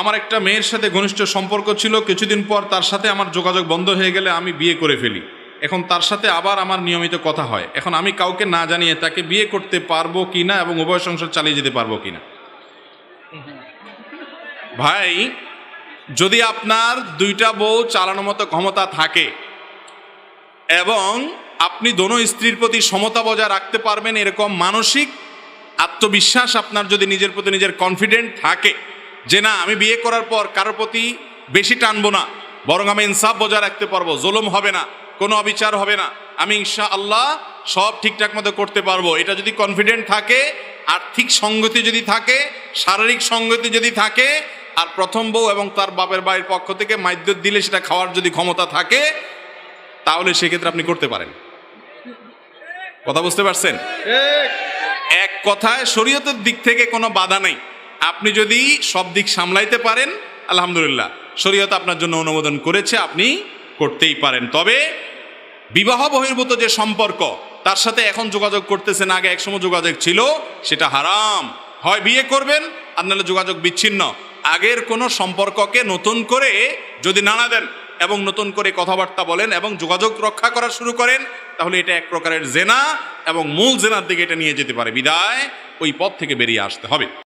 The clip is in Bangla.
আমার একটা মেয়ের সাথে ঘনিষ্ঠ সম্পর্ক ছিল, কিছুদিন পর তার সাথে আমার যোগাযোগ বন্ধ হয়ে গেলে আমি বিয়ে করে ফেলি। এখন তার সাথে আবার আমার নিয়মিত কথা হয়। এখন আমি কাউকে না জানিয়ে তাকে বিয়ে করতে পারবো কিনা এবং উভয় সংসার চালিয়ে যেতে পারবো কিনা? ভাই, যদি আপনার দুইটা বউ চালানোর মতো ক্ষমতা থাকে এবং আপনি দোনো স্ত্রীর প্রতি সমতা বজায় রাখতে পারবেন, এরকম মানসিক আত্মবিশ্বাস আপনার যদি নিজের প্রতি নিজের কনফিডেন্ট থাকে যে না, আমি বিয়ে করার পর কারোর প্রতি বেশি টানবো না, বরং আমি ইনসাফ বজায় রাখতে পারবো, জুলুম হবে না, কোনো অবিচার হবে না, আমি ইনশাআল্লাহ সব ঠিকঠাক মতো করতে পারবো, এটা যদি কনফিডেন্ট থাকে, আর্থিক সঙ্গতি যদি থাকে, শারীরিক সঙ্গতি যদি থাকে, আর প্রথম বউ এবং তার বাপের বাড়ির পক্ষ থেকে মাইদ্য দিলে সেটা খাওয়ার যদি ক্ষমতা থাকে, তাহলে সেক্ষেত্রে আপনি করতে পারেন। কথা বুঝতে পারছেন? এক কথায় শরীয়তের দিক থেকে কোনো বাধা নেই। আপনি যদি সব দিক সামলাইতে পারেন, আলহামদুলিল্লাহ, শরীয়ত আপনার জন্য অনুমোদন করেছে, আপনি করতেই পারেন। তবে বিবাহ বহির্ভূত যে সম্পর্ক, তার সাথে এখন যোগাযোগ করতেছেন, আগে একসময় যোগাযোগ ছিল, সেটা হারাম। হয় বিয়ে করবেন আর নাহলে যোগাযোগ বিচ্ছিন্ন। আগের কোনো সম্পর্ককে নতুন করে যদি নাড়া দেন এবং নতুন করে কথাবার্তা বলেন এবং যোগাযোগ রক্ষা করা শুরু করেন, তাহলে এটা এক প্রকারের জেনা এবং মূল জেনার দিকে এটা নিয়ে যেতে পারে। বিদায় ওই পথ থেকে বেরিয়ে আসতে হবে।